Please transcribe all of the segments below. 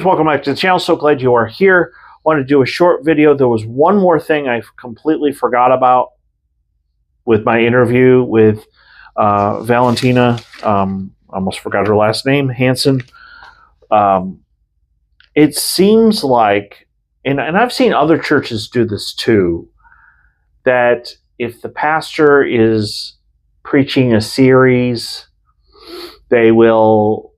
friends, welcome back to the channel. So glad you are here. I want to do a short video. There was one more thing I completely forgot about with my interview with Valentina. Almost forgot her last name, Hansen. It seems like, and I've seen other churches do this too, that if the pastor is preaching a series, they will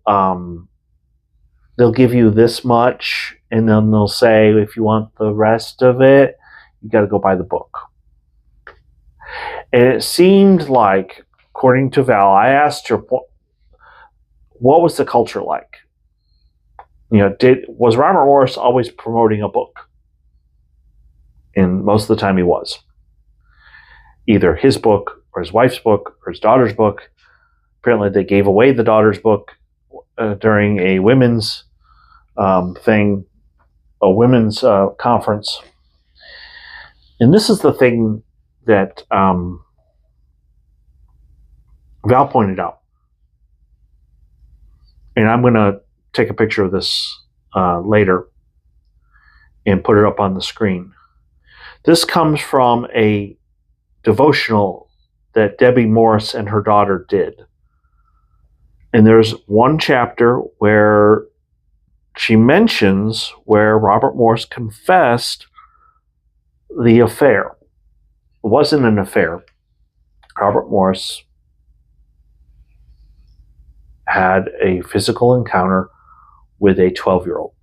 they'll give you this much, and then they'll say, if you want the rest of it, you got to go buy the book. And it seemed like, according to Val, I asked her, what was the culture like? You know, was Robert Morris always promoting a book? And most of the time he was. Either his book, or his wife's book, or his daughter's book. Apparently they gave away the daughter's book during a women's women's conference. And this is the thing that Val pointed out. And I'm going to take a picture of this later and put it up on the screen. This comes from a devotional that Debbie Morris and her daughter did. And there's one chapter where she mentions where Robert Morris confessed the affair. It wasn't an affair. Robert Morris had a physical encounter with a 12-year-old.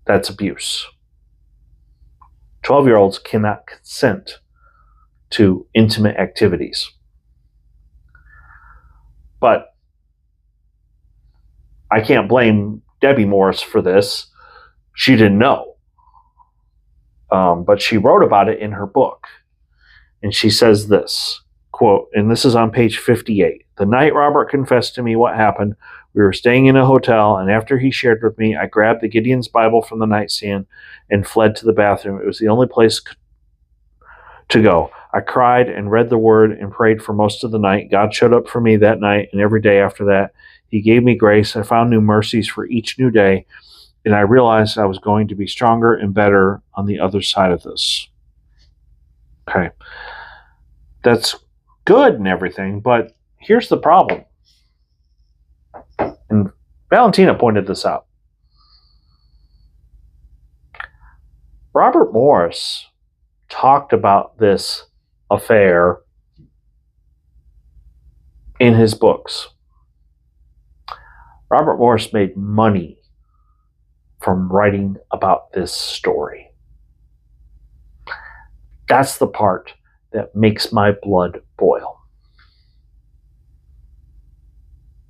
That's abuse. 12-year-olds cannot consent to intimate activities. But I can't blame Debbie Morris for this. She didn't know. But she wrote about it in her book. And she says this, quote, and this is on page 58. The night Robert confessed to me what happened, we were staying in a hotel, and after he shared with me, I grabbed the Gideon's Bible from the nightstand and fled to the bathroom. It was the only place to go. I cried and read the word and prayed for most of the night. God showed up for me that night and every day after that. He gave me grace. I found new mercies for each new day, and I realized I was going to be stronger and better on the other side of this. Okay. That's good and everything, but here's the problem. And Valentina pointed this out. Robert Morris talked about this affair in his books. Robert Morris made money from writing about this story. That's the part that makes my blood boil.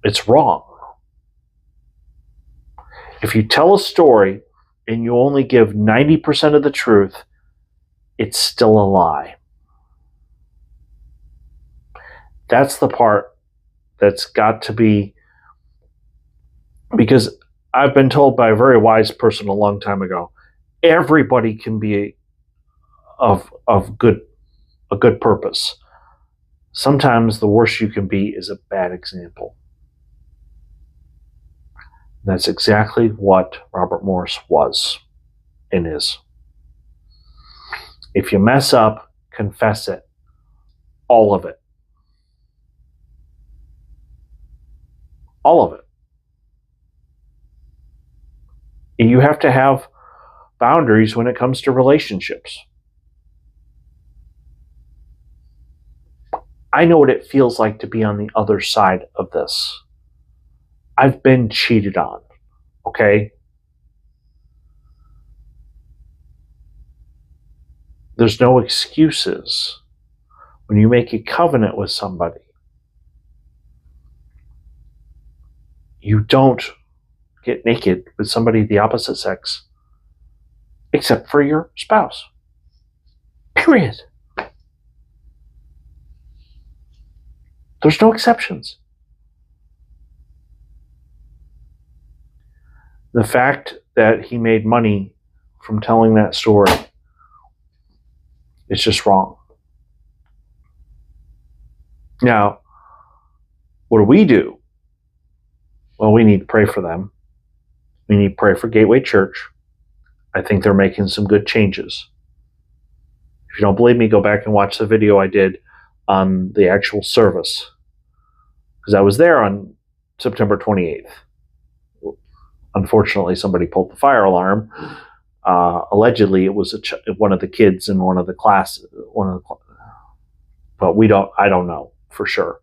It's wrong. If you tell a story and you only give 90% of the truth, it's still a lie. That's the part that's got to be, because I've been told by a very wise person a long time ago, everybody can be of a good purpose. Sometimes the worst you can be is a bad example. That's exactly what Robert Morris was and is. If you mess up, confess it. All of it. All of it. And you have to have boundaries when it comes to relationships. I know what it feels like to be on the other side of this. I've been cheated on, okay? There's no excuses when you make a covenant with somebody. You don't get naked with somebody of the opposite sex, except for your spouse. Period. There's no exceptions. The fact that he made money from telling that story is just wrong. Now, what do? Well, we need to pray for them. We need to pray for Gateway Church. I think they're making some good changes. If you don't believe me, go back and watch the video I did on the actual service, because I was there on September 28th. Unfortunately, somebody pulled the fire alarm. Allegedly, it was one of the kids in one of the classes. But I don't know for sure.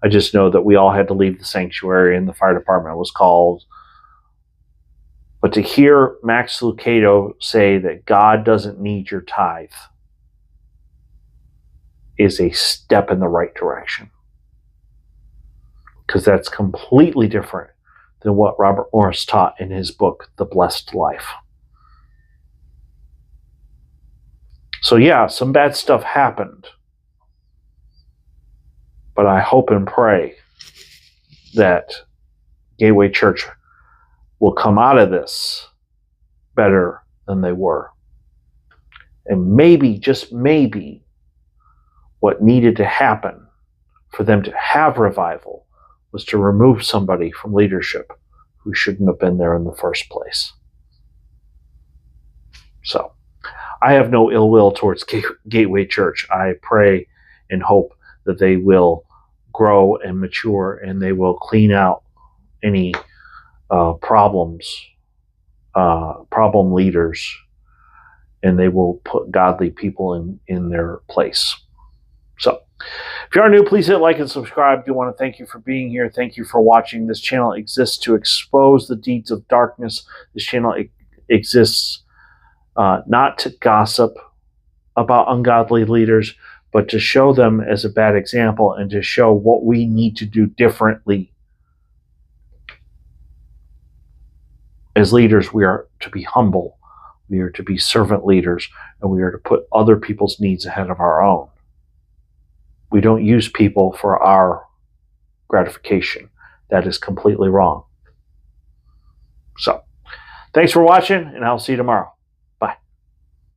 I just know that we all had to leave the sanctuary and the fire department was called. But to hear Max Lucado say that God doesn't need your tithe is a step in the right direction. Because that's completely different than what Robert Morris taught in his book, The Blessed Life. So yeah, some bad stuff happened. But I hope and pray that Gateway Church will come out of this better than they were. And maybe, just maybe, what needed to happen for them to have revival was to remove somebody from leadership who shouldn't have been there in the first place. So, I have no ill will towards Gateway Church. I pray and hope that they will grow and mature and they will clean out any problem leaders, and they will put godly people in their place. So, if you are new, please hit like and subscribe. I want to thank you for being here. Thank you for watching. This channel exists to expose the deeds of darkness. This channel exists not to gossip about ungodly leaders, but to show them as a bad example and to show what we need to do differently. As leaders, we are to be humble, we are to be servant leaders, and we are to put other people's needs ahead of our own. We don't use people for our gratification. That is completely wrong. So, thanks for watching, and I'll see you tomorrow.